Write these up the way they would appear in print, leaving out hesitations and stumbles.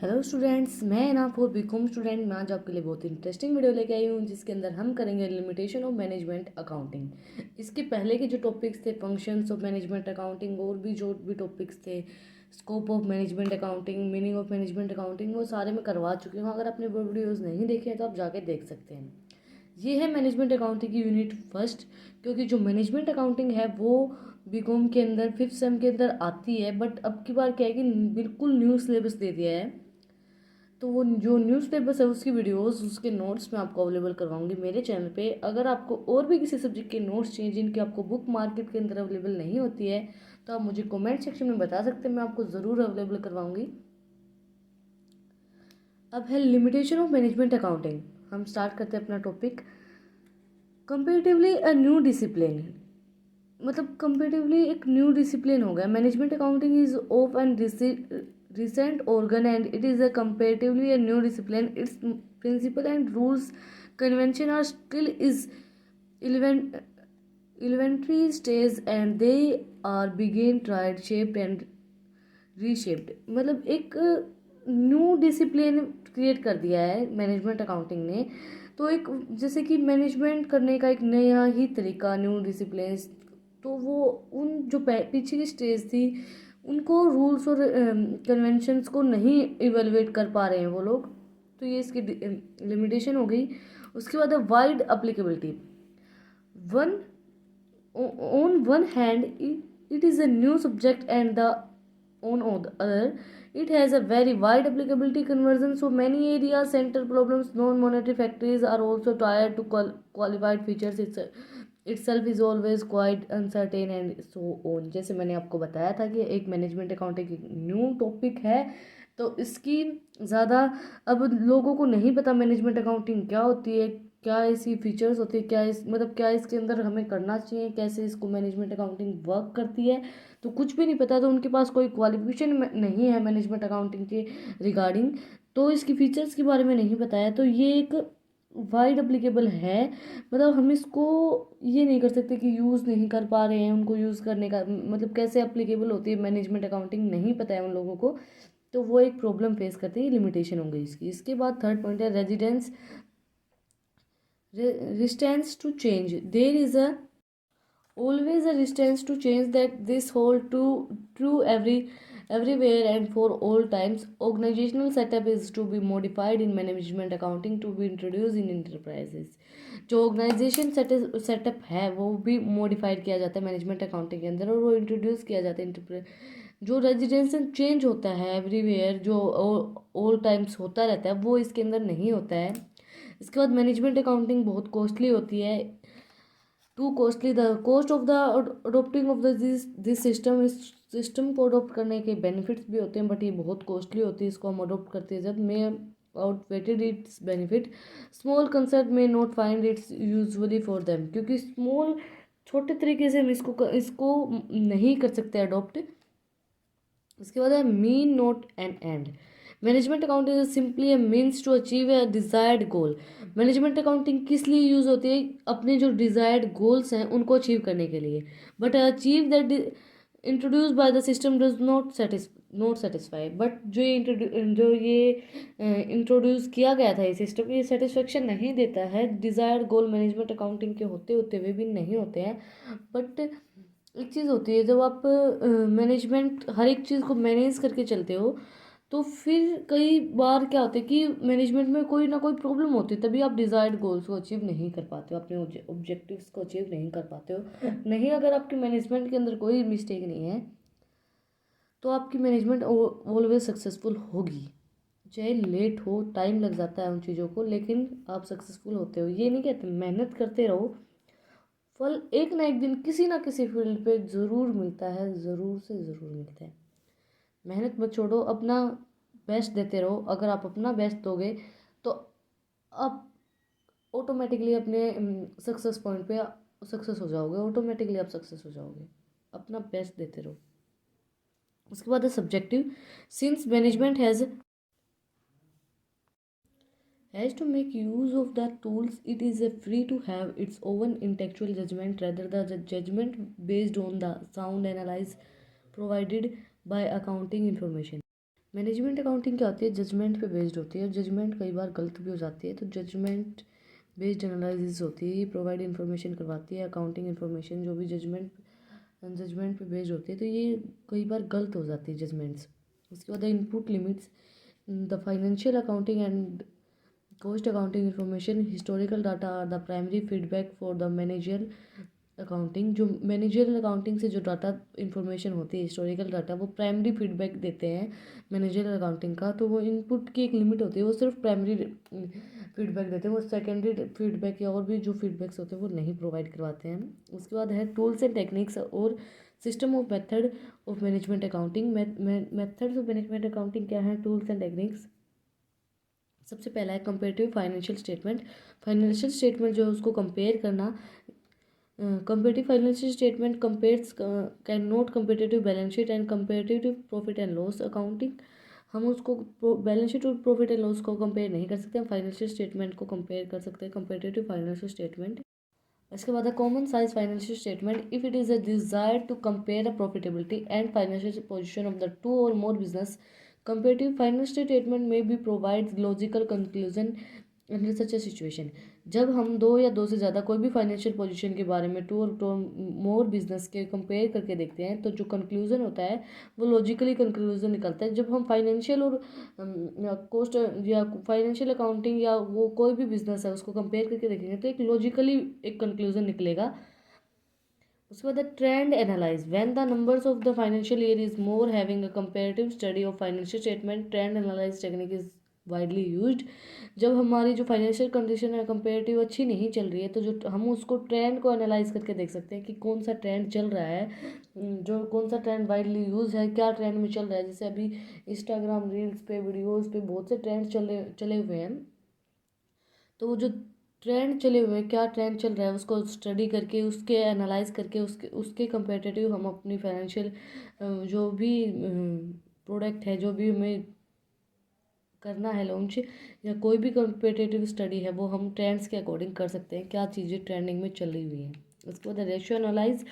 Hello students, मैं ना for BCom student मैं आज आपके लिए बहुत इंटरेस्टिंग वीडियो लेके आई हूँ जिसके अंदर हम करेंगे लिमिटेशन ऑफ मैनेजमेंट अकाउंटिंग। इसके पहले के जो टॉपिक्स थे फंक्शंस ऑफ मैनेजमेंट अकाउंटिंग और भी जो भी टॉपिक्स थे, scope of management accounting, meaning of management accounting, वो सारे मैं करवा चुकी हूँ। अगर आपने वो वीडियोज़ नहीं देखे हैं तो आप जाके देख सकते हैं। ये है मैनेजमेंट अकाउंटिंग की यूनिट फर्स्ट, क्योंकि जो मैनेजमेंट अकाउंटिंग है वो बीकॉम के अंदर फिफ्थ सेम के अंदर आती है, बट अब की बार क्या है कि बिल्कुल न्यू सिलेबस दे दिया है। तो वो जो न्यूज़ पेपर्स है उसकी वीडियोस, उसके नोट्स मैं आपको अवेलेबल करवाऊंगी मेरे चैनल पे। अगर आपको और भी किसी सब्जेक्ट के नोट्स चाहिए जिनकी आपको बुक मार्केट के अंदर अवेलेबल नहीं होती है तो आप मुझे कमेंट सेक्शन में बता सकते हैं, मैं आपको ज़रूर अवेलेबल करवाऊंगी। अब है लिमिटेशन ऑफ मैनेजमेंट अकाउंटिंग। हम स्टार्ट करते हैं अपना topic. Comparatively a new discipline, मतलब कंपेरेटिवली एक न्यू डिसिप्लिन हो गया। Management accounting is of and recent organ and it is a comparatively a new discipline. Its principle and rules convention are still is eleven- elementary stage and they are being tried, shaped and reshaped। मतलब एक new discipline create कर दिया है management accounting ने। तो एक जैसे कि मैनेजमेंट करने का एक नया ही तरीका, न्यू डिसिप्लिन। तो वो उन जो पीछे की स्टेज थी उनको रूल्स और कन्वेंशंस को नहीं इवेलुएट कर पा रहे हैं वो लोग। तो ये इसकी लिमिटेशन हो गई। उसके बाद है wide applicability. One on one hand it is a new subject and the on the other it has a very wide applicability conversion, so many areas center problems non-monetary factors are also tied to qualified features itself is always quite uncertain and so on। जैसे मैंने आपको बताया था कि एक management accounting एक new topic है, तो इसकी ज़्यादा अब लोगों को नहीं पता मैनेजमेंट अकाउंटिंग क्या होती है, क्या ऐसी फीचर्स होती है, क्या इस मतलब क्या इसके अंदर हमें करना चाहिए, कैसे इसको मैनेजमेंट अकाउंटिंग वर्क करती है। तो कुछ भी नहीं पता, तो उनके पास कोई क्वालिफिकेशन नहीं है मैनेजमेंट अकाउंटिंग के रिगार्डिंग, तो इसकी फीचर्स के बारे में नहीं बताया। तो ये एक वाइड अप्लीकेबल है, मतलब हम इसको ये नहीं कर सकते कि यूज़ नहीं कर पा रहे हैं, उनको यूज़ करने का मतलब कैसे अप्लीकेबल होती है मैनेजमेंट अकाउंटिंग नहीं पता है उन लोगों को। तो वो एक प्रॉब्लम फेस करते हैं, लिमिटेशन हो गई इसकी। इसके बाद थर्ड पॉइंट है residence resistance to change। There is a always a resistance to change that this hold to true everywhere and for all times। Organizational setup is to be modified in management accounting to be introduced in enterprises। जो organisation setup है वो भी modified किया जाता है management accounting के अंदर और वो इंट्रोड्यूस किया जाता है। जो रेजिडेंशियल चेंज होता है एवरीवेयर, जो ऑल टाइम्स होता रहता है, वो इसके अंदर नहीं होता है। इसके बाद मैनेजमेंट अकाउंटिंग बहुत कॉस्टली होती है। To costly the cost of the adopting of this system. इस सिस्टम को अडोप्ट करने के बेनिफिट्स भी होते हैं बट ये बहुत कॉस्टली होती है इसको हम अडोप्ट करते हैं जब। मे आउटवेटेड इट्स बेनिफिट, स्मॉल कंसर्ट में not find its usually for them, क्योंकि स्मॉल छोटे तरीके से हम इसको नहीं कर सकते अडोप्ट। इसके बाद है mean not end end. Management accounting is simply a means to achieve a desired goal. Management accounting किस लिए यूज होती है? अपने जो डिजायर्ड गोल्स हैं उनको अचीव करने के लिए। But achieve that introduce by the system does not satisfy. But जो ये इंट्रोड्यूस किया गया था ये सिस्टम, ये सेटिस्फेक्शन नहीं देता है। डिजायर्ड गोल मैनेजमेंट अकाउंटिंग के होते होते हुए भी नहीं होते हैं। बट एक चीज़ होती है, जब आप मैनेजमेंट हर एक चीज़ को मैनेज करके चलते हो तो फिर कई बार क्या होता है कि मैनेजमेंट में कोई ना कोई प्रॉब्लम होती है, तभी आप डिज़ायर्ड गोल्स को अचीव नहीं कर पाते हो, अपने ऑब्जेक्टिव्स को अचीव नहीं कर पाते हो। नहीं, अगर आपकी मैनेजमेंट के अंदर कोई मिस्टेक नहीं है तो आपकी मैनेजमेंट ऑलवेज सक्सेसफुल होगी। चाहे लेट हो, टाइम लग जाता है उन चीज़ों को, लेकिन आप सक्सेसफुल होते हो। ये नहीं कहते, मेहनत करते रहो, फल एक ना एक दिन किसी ना किसी फील्ड पे ज़रूर मिलता है, ज़रूर से ज़रूर मिलता है। मेहनत मत छोड़ो, अपना बेस्ट देते रहो। अगर आप अपना बेस्ट दोगे तो आप ऑटोमेटिकली अपने सक्सेस पॉइंट पे सक्सेस हो जाओगे, ऑटोमेटिकली आप सक्सेस हो जाओगे। अपना बेस्ट देते रहो। उसके बाद है subjective. Since management has to make use of the tools, it is free to have its own intellectual judgment rather than the judgment based on the sound analysis provided by accounting information। Management accounting क्या होती है, judgement पे based होती है, और judgement कई बार गलत भी हो जाती है। तो जजमेंट बेस्ड एनालिसिस होती है, प्रोवाइड इन्फॉर्मेशन करवाती है अकाउंटिंग इन्फॉर्मेशन, जो भी जजमेंट पे बेस्ड होती है, तो ये कई बार गलत हो जाती है जजमेंट्स। उसके बाद input limits, the financial accounting and cost accounting information, historical data are the primary feedback for the managerial accounting. जो मैनेजरियल अकाउंटिंग से जो डाटा इन्फॉर्मेशन होती है, हिस्टोरिकल डाटा, वो प्राइमरी फीडबैक देते हैं मैनेजरियल अकाउंटिंग का। तो वो इनपुट की एक लिमिट होती है, वो सिर्फ प्राइमरी फीडबैक देते हैं, वो सेकेंडरी फीडबैक या और भी जो फीडबैक्स होते हैं वो नहीं प्रोवाइड करवाते हैं। उसके बाद है टूल्स एंड टेक्निक्स और system of method of management accounting. Methods of management accounting क्या है, टूल्स एंड टेक्निक्स। सबसे पहला है comparative financial statement. Financial statement जो है उसको कंपेयर करना। Comparative financial statement compares can note comparative balance sheet and comparative profit and loss accounting. हम उसको बैलेंस शीट और प्रॉफिट एंड लॉस को कंपेयर नहीं कर सकते, हम फाइनेंशियल स्टेटमेंट को कंपेयर कर सकते हैं, कंपेरेटिव फाइनेंशियल स्टेटमेंट। इसके बाद है common size financial statement. If it is a desire to compare the profitability and financial position of the two or more business, comparative financial statement में भी provides logical conclusion under such a situation. जब हम दो या दो से ज़्यादा कोई भी फाइनेंशियल पोजीशन के बारे में टू और मोर बिजनेस के कंपेयर करके देखते हैं, तो जो कंक्लूजन होता है वो लॉजिकली कंक्लूजन निकलता है। जब हम फाइनेंशियल और कोस्ट या फाइनेंशियल अकाउंटिंग या वो कोई भी बिजनेस है उसको कंपेयर करके देखेंगे तो एक लॉजिकली एक कंक्लूजन निकलेगा। उसके बाद trend analyse, when the numbers of the financial year is more having a comparative study of financial statement, trend analyse technique is widely used. जब हमारी जो फाइनेंशियल कंडीशन है कंपेरेटिव अच्छी नहीं चल रही है, तो जो हम उसको ट्रेंड को एनालाइज करके देख सकते हैं कि कौन सा ट्रेंड चल रहा है, जो कौन सा ट्रेंड वाइडली यूज है, क्या ट्रेंड में चल रहा है। जैसे अभी इंस्टाग्राम रील्स पे, वीडियोज़ पे बहुत से ट्रेंड चले हुए हैं, तो वो जो ट्रेंड चले हुए हैं, क्या ट्रेंड चल रहा है, उसको स्टडी करके, उसके एनालाइज करके, उसके उसके कंपेरेटिव हम अपनी फाइनेंशियल जो भी प्रोडक्ट है, जो भी हमें करना है लॉन्च, या कोई भी कंपेरेटिव स्टडी है, वो हम ट्रेंड्स के अकॉर्डिंग कर सकते हैं, क्या चीज़ें ट्रेंडिंग में चली हुई हैं। उसके बाद ratio analyse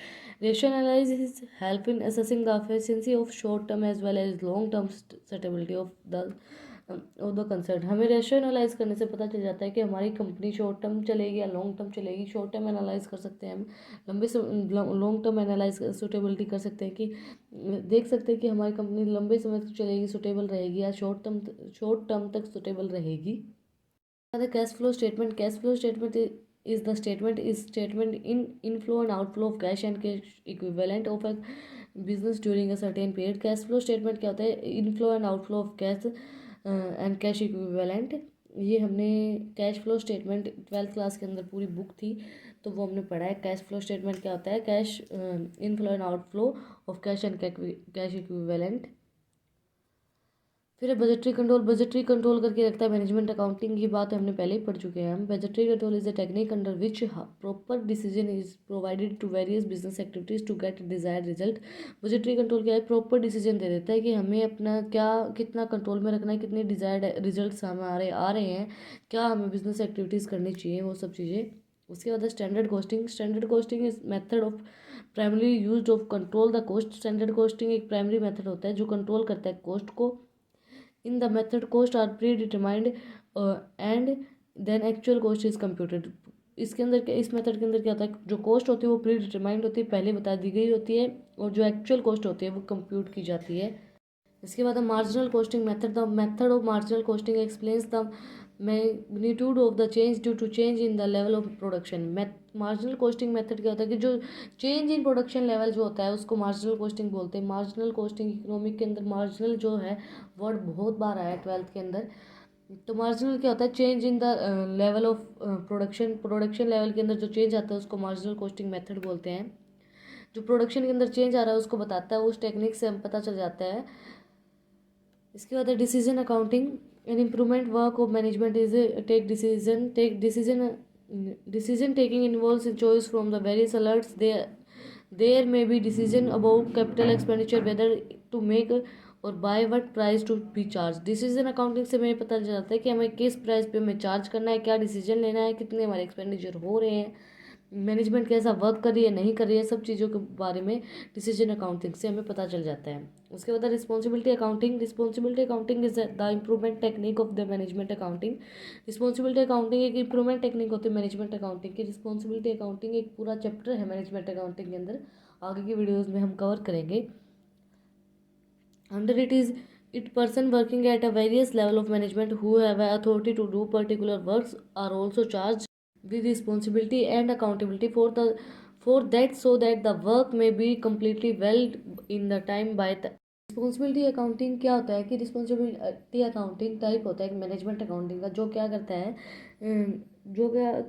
is help in assessing the efficiency of short term as well as long term stability of the concern. हमें रेशियो एनालाइज करने से पता चल जाता है कि हमारी कंपनी शॉर्ट टर्म चलेगी या लॉन्ग टर्म चलेगी। शॉर्ट टर्म एनालाइज कर सकते हैं हम, लॉन्ग टर्म एनालाइज सूटेबिलिटी कर सकते हैं कि देख सकते हैं कि हमारी कंपनी लंबे समय तक चलेगी, सुटेबल रहेगी, या शॉर्ट टर्म तक सुटेबल रहेगी। Cash flow statement. Cash flow statement is the statement in inflow and outflow of cash and cash equivalent of a business during a certain period। Cash flow statement क्या होता है, inflow and outflow of cash and cash equivalent. ये हमने cash flow statement 12th class के अंदर पूरी book थी, तो वो हमने पढ़ा है। कैश फ्लो स्टेटमेंट क्या होता है, cash inflow and outflow of cash and cash equivalent. फिर बजटरी कंट्रोल करके रखता है मैनेजमेंट अकाउंटिंग की बात हमने पहले ही पढ़ चुके हैं हम। Budgetary control is a technique under which proper decision is provided to various business activities to get desired result. Budgetary control क्या है, प्रॉपर डिसीजन दे देता है कि हमें अपना क्या कितना कंट्रोल में रखना है, कितने डिजायर्ड रिजल्ट हमारे आ रहे हैं, क्या हमें बिजनेस एक्टिविटीज़ करनी चाहिए, वो सब चीज़ें। उसके बाद standard costing is method of primary use of control the cost. Standard costing एक प्राइमरी मेथड होता है जो कंट्रोल करता है कॉस्ट को। In the method, cost are predetermined and then actual cost is computed। इसके अंदर क्या, इस मेथड के अंदर क्या होता है, जो कॉस्ट होती है वो प्री डिटरमाइंड होती है, पहले बता दी गई होती है, और जो एक्चुअल कॉस्ट होती है वो कंप्यूट की जाती है। इसके बाद marginal costing method. The method of marginal costing explains the magnitude of the change due to change in the level of production. Marginal costing method क्या होता है कि जो चेंज इन प्रोडक्शन लेवल जो होता है उसको मार्जिनल कॉस्टिंग बोलते हैं। मार्जिनल कॉस्टिंग इकोनॉमिक के अंदर मार्जिनल जो है वर्ड बहुत बार आया है 12th के अंदर। तो मार्जिनल क्या होता है, change in the level of production level के अंदर जो चेंज आता है उसको मार्जिनल कॉस्टिंग मेथड बोलते हैं। जो प्रोडक्शन के अंदर चेंज आ रहा है उसको बताता है, उस टेक्निक से हम पता चल जाता है। इसके बाद है decision accounting. An improvement work of management is decision taking involves choice from the various alerts. There may be decision about capital expenditure, whether to make or buy what price to be charge. Decision accounting से हमें पता चल जाता है कि हमें किस price पे हमें चार्ज करना है, क्या डिसीजन लेना है, कितने हमारे एक्सपेंडिचर हो रहे हैं, मैनेजमेंट कैसा वर्क कर रही है नहीं कर रही है, सब चीज़ों के बारे में डिसीजन अकाउंटिंग से हमें पता चल जाता है। उसके बाद responsibility accounting. Responsibility accounting is the improvement technique of the management accounting. Responsibility accounting एक इम्प्रूवमेंट टेक्निक होती है मैनेजमेंट अकाउंटिंग की। रिस्पॉन्सिबिलिटी अकाउंटिंग एक पूरा चैप्टर है मैनेजमेंट अकाउंटिंग के अंदर, आगे की वीडियोज़ में हम कवर करेंगे। Under it is it person working at a various level of management who have a authority to do particular works are also charged with responsibility and accountability for that, so that the work may be completely well in the time by the responsibility accounting क्या होता है कि responsibility accounting type होता है management accounting का, जो क्या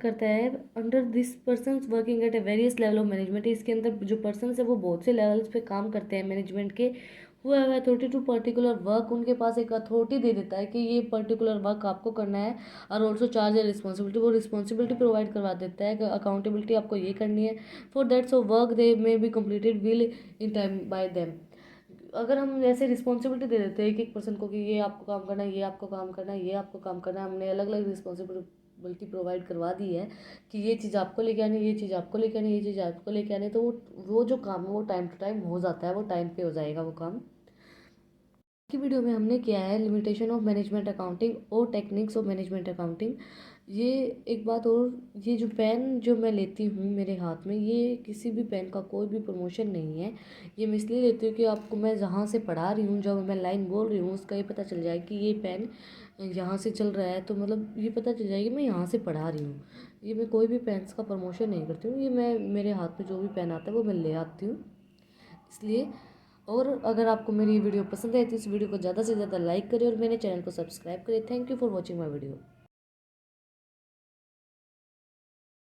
करता है under this person working at A various level of management. इसके अंदर जो पर्सन है वो बहुत से लेवल्स पे काम करते हैं मैनेजमेंट के। Who have authority to particular work, उनके पास एक अथॉरिटी दे देता है कि ये पर्टिकुलर वर्क आपको करना है। और ऑल्सो चार्ज है रिस्पॉन्सिबिलिटी, वो रिस्पॉन्सिबिलिटी प्रोवाइड करवा देता है कि अकाउंटेबिलिटी आपको ये करनी है। For that so work they may be completed will in time bye them. अगर हम ऐसे रिस्पॉन्सिबिलिटी दे देते हैं एक एक पर्सन को कि ये आपको काम करना है, ये आपको काम करना है, ये आपको काम करना है, हमने अलग अलग रिस्पॉन्सिबिलिटी प्रोवाइड करवा दी है कि ये चीज़ आपको लेके आनी, ये चीज़ आपको लेके आनी, ये चीज़ आपको लेके आनी, तो वो जो काम है वो टाइम टू टाइम हो जाता है, वो टाइम पे हो जाएगा वो काम। की वीडियो में हमने किया है लिमिटेशन ऑफ मैनेजमेंट अकाउंटिंग और टेक्निक्स ऑफ मैनेजमेंट अकाउंटिंग। ये एक बात और, ये जो पेन जो मैं लेती हूँ मेरे हाथ में, ये किसी भी पेन का कोई भी प्रमोशन नहीं है। ये मैं इसलिए लेती हूँ कि आपको मैं जहाँ से पढ़ा रही हूँ, जब मैं लाइन बोल रही हूँ उसका ये पता चल जाए कि ये पेन यहाँ से चल रहा है, तो मतलब ये पता चल जाए कि मैं यहाँ से पढ़ा रही हूँ। ये मैं कोई भी पेन्स का प्रमोशन नहीं करती हूँ, ये मैं मेरे हाथ में जो भी पेन आता है वो मैं ले आती हूँ इसलिए। और अगर आपको मेरी वीडियो पसंद है तो इस वीडियो को ज़्यादा से ज़्यादा लाइक करें और मेरे चैनल को सब्सक्राइब करें। Thank you for watching my video.